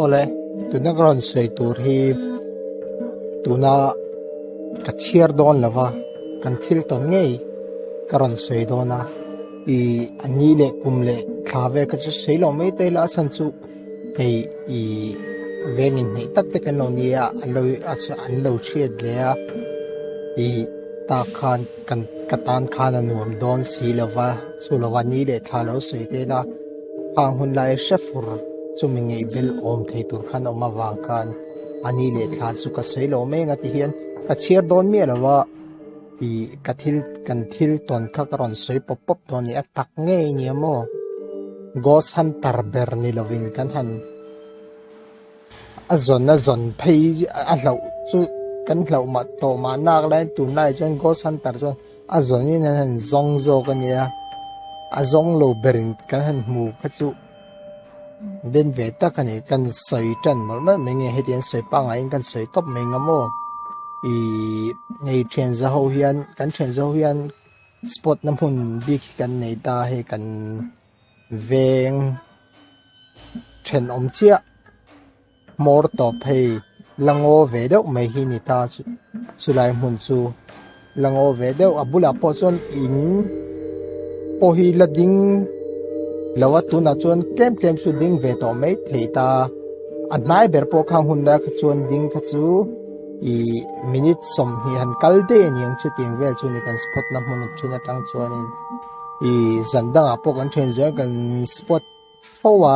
ole tu na gron sei tur hi tu na ka chiar don lova kan thil ton ngei karon sei dona I ani le kumle thave ka chu sei lo mai te la san chu hei I vengin nei tat te kan lo nia alo acha an lo thiet le a I ta khan kan katan khan anuam don si lova chu lova ni le tha lo sei te la phang hun lai shafur chumi ngei bel om thei tur khan oma wang kan ani le thla chu ka sei lo mai nga ti hian ka chiar don mi lawa I kan thil ton kha karon sei pop pop don ni atak ngei ni mo ghost hunter ber ni lovin kan han azon phei a hlau chu kan hlau ma to ma nak lai tu lai chen ghost hunter chon azon ni han zong zo kan ya azong lo berin kan han mu kha chu den ve ta kan e kan soi tan mal ma menge hedian soi pa ngai kan soi top menga mo I nei chen za ho hian kan chen zo hian spot nam hun big kan nei ta he kan veng chen om chia mor to phei lango ve deuh mai hi ni ta chu lai mun chu lango ve deuh abula po chon in po hi la ding lawa tu na chon tlem su ding ve to mai thei ta anai ber po khang hun la chon ding kha chu I minute som hi han kalde niang chu ting vel chu ni kan spot na mun thina tang chuanin I zandang a po kan thlen zer kan spot fowa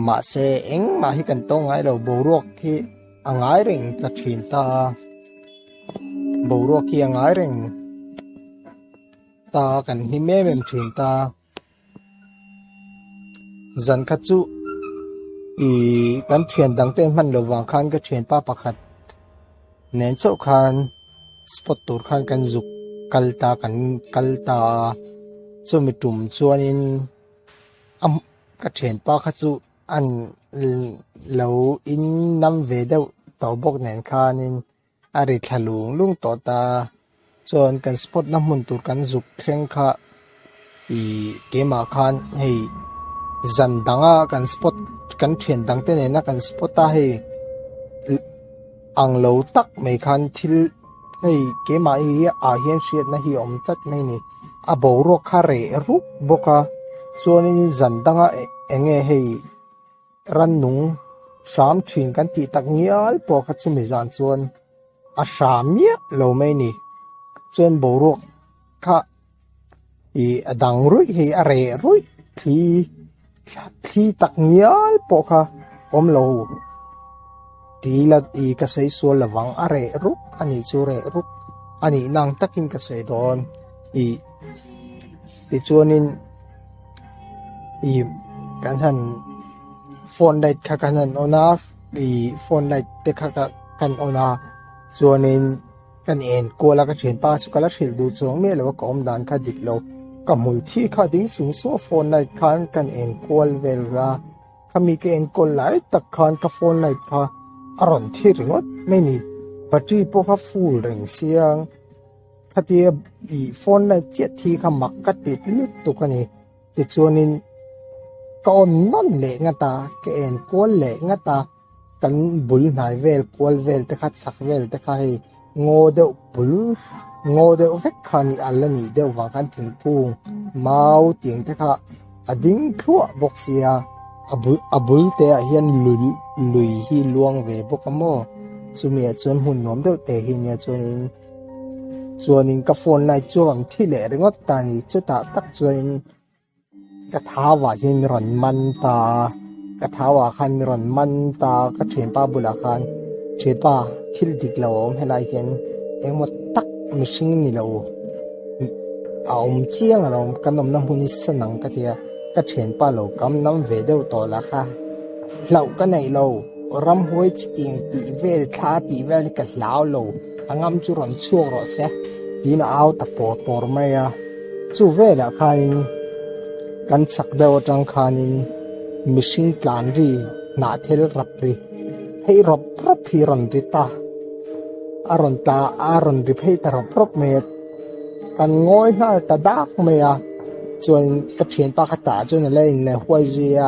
ma se eng ma hi kan to ngai lo borok hi angai ring ta thin ta borok hi angai ring ta kan hi mem thin ta zan kha chu I kan thlen dang ten man lo wang khan ka thlen pa pakhat nen chau khan spot tur khan kan zuk kalta chumi tum chuanin ka then pa kha chu an lo in nam ve deuh to bok nen khanin ari thalung lung to ta chon kan spot na mun tur kan zuk thleng kha I kema khan hei zan danga kan spot kan then dang te ne na kan spot ta hei ang lo tak mai khan thil hei ke ma hi a hian hriat na hi om tat mai ni a borok kha re ru boka chuanin zan danga enge hei ran nung sham thin kan ti tak ngial po kha chumi zan chuan a sham ya lo mai ni chuan borok kha I adang rui hei a re rui thi tak ngial po kha om lo tilat I ka sei so lawang are ruk ani chu re ruk ani nang takin ka sei don I chuanin I kan han phone light kha kan han ona I phone light te kha kan ona chuanin kan en kola ka chen pa chu kala thil du chong me lo ka om dan kha dik lo ka mul thi kha ding sung so phone light khan kan en kol vel ra kami ke en kol lai tak khan ka phone light kha aron thi ringot mai ni battery po kha full ring siang khatia I phone la che thi kha mak ka ti lut tu ka ni ti chuanin ka on non le nga ta ke en kol le nga ta kan bul nai vel kol vel te kha chak vel te kha hi ngo de vek kha ni alani de wa kan thing pung mau ting te kha ading thua boxia abul te a hian lui hi luang ve bokamo chumi a chon hun nom deuh te hi nia chuanin ka phone lai churam thi le ringot ta ni chuta tak chuanin ka thawa hin ron man ta ka thawa khan ron man ta ka then pa bula khan then pa thil dik lo om helai ken engmot tak mishing ni lo aum chiang rom kanom nam huni sanang ka tia ka then pa lo kam nam ve deuh to la kha hlau ka nei lo ram hoi chiting ti vel tha ti vel ka hlau lo angam chu ron chuak ro se tin aw ta por mai a chu vela khain kan chak deuh tang khanin mishing tlan ri na thel rap ri hei rop prop hi ron ri ta aron ri phei ta rop prop me kan ngoi na ta dak me a chuan ka then pa kha ta chuan le in le huai zia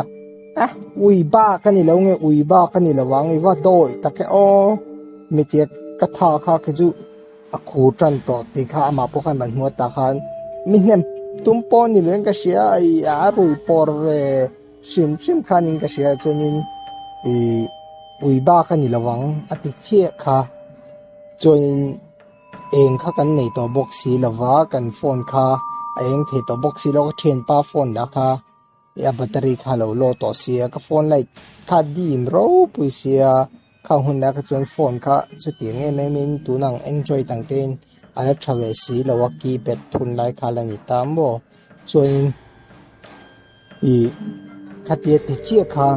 ui ba kan ni lo nge ui ba kan ni lawang iwa doi take o mi tia ka tha kha ke ju a khu tran to ti kha ama po kan ban huat ta khan mi nem tum po ni len ka sia I a rui por ve sim khan in ka sia chunin ui ba kan ni lawang ati che kha chunin eng kha kan nei to box si lawa kan phone kha eng the to box si lo ka then pa phone da kha ya battery kha lo to sia ka phone light kha dim ro pui sia kha hun na ka chon phone kha chu ti nge me min tu nang enjoy tang ten ala travel si lo wa ki pet thun lai kha la ni tam bo chuan kha ti ti chi kha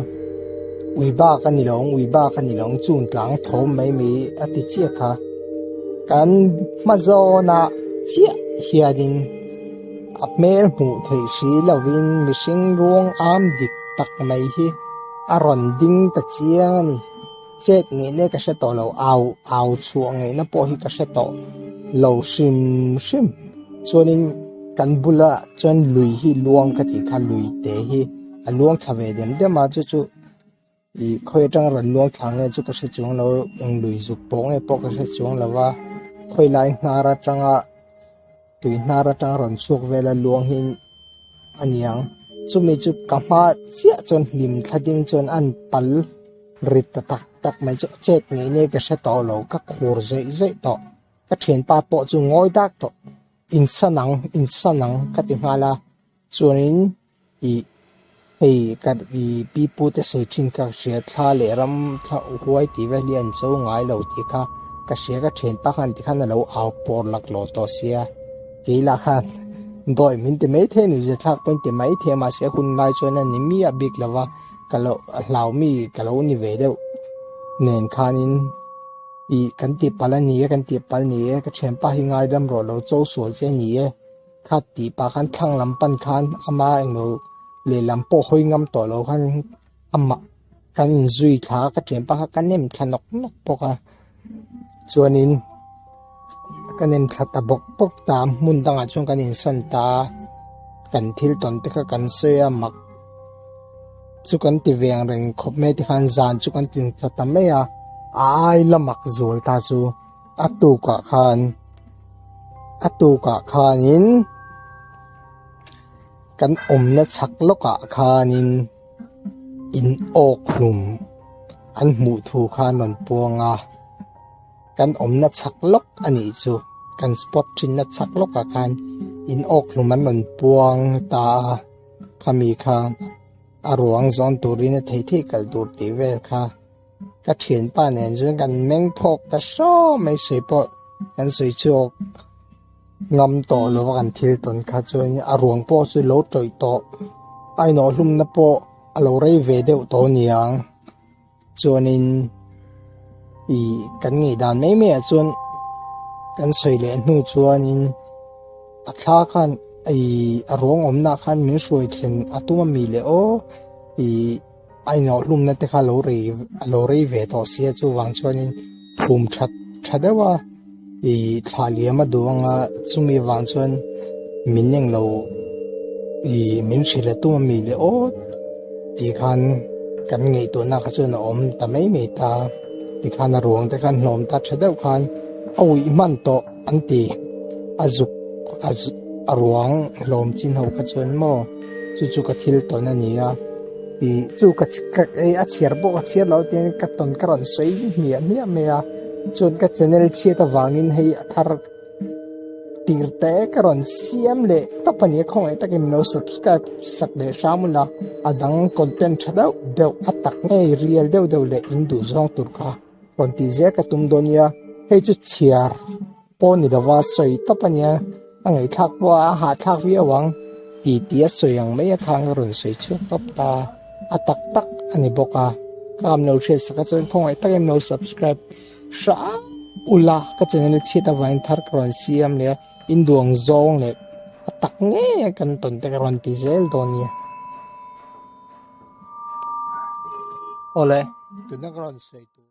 ui ba kan ni long chun tlang thom mai mi ati chi kha kan mazona chia hianin apmer mu thei si lovin mishing ruang am dik tak mai hi aron ding ta chiang ani chet nge ne ka sha to lo au chuang nge na po hi ka sha to lo sim chuanin kan bula chuan lui hi luang ka ti kha lui te hi a luang thave dem ma chu khoi tang ran luang thang nge chu ka sha chung lo eng lui zuk po nge po ka sha chung lawa khoi lai nara tanga tui nara tang ron chuk vela luang hin aniang chumi chu kama chia chon lim thading chon an pal rit tak mai chu chet nge ne ka sha to lo ka khur zoi to ka then pa po chu ngoi dak to in sanang ka ti ngala chuanin hei ka pi pu te soi thin ka sia thla le ram thla huai ti ve lian chau ngai lo ti kha ka sia ka then pa khan ti khan lo au por lak lo to sia keila khan doi min te mai the ni je thak pen te mai the ma se hun lai chuan ni mi a big lawa kalo hlau mi kalo ni ve deuh nen khanin kan ti palani kan ti palni ka then pa hi ngai dam ro lo chau sual che ni kha ti pa khan thlang lam pan khan ama englo le lam po hoi ngam to lo khan amma kan in zui thla ka then pa kan nem thanok nok poka chuanin kanin thata bok tam mun danga chung kanin santa kan thil ton te kha kan soya mak chu kan ti veng reng khop me ti khan zan chu kan tin thata me ai lamak zul ta chu atu ka khanin kan omna chak loka khanin in ok hlum an mu thu khan non puanga kan omna chak lok ani chu kan spot thin na chak lok ka khan in ok hluman non puang ta khami kha aruang zon turin thei kal tur ti ver kha ka thian pa nen jun kan meng phok ta so mai sei po kan sei chok ngam to lo kan thil ton kha chuan aruang po chu lo toi to ai no hlum na po alo rei ve deuh to niang chuanin kan ngi dan mai me chuan kan soi le hnu chuanin athla khan arong omna khan min suai thlen atuma mi le o ai no hlum na te kha lo rei ve to sia chu wang chuanin phum thadawa thaliam aduanga chumi wang chuan mineng lo min sila tu mi le o ti khan kan ngi to na kha chuan om ta mai me ta ti khan ruang te khan hlom ta thadau khan awi man to anti azuk aruang hlom chin ho ka chuan mo chu ka thil to na nia chu ka a chiar bo a chiar lo ten ka ton ka ron sei mi a chun ka channel chi ta wangin hei athar tirte ka ron siam le to pani khong ai takin no subscribe sak le shamula adang content thadau deu atak ngai real deu le indu zong tur kha ron ti je ka tum donia hei chu chiar po ni dawa soi to pania angai thak wa ha thak wi awang tia soyang mai khang ron soi chu top ta atak tak ani boka kam no she saka chon khong ai takin no subscribe sha ula ka channel chi ta wain thar kron siam le induang zong le atak nge kan ton te ron ti zel donia ole tu na ron sei tu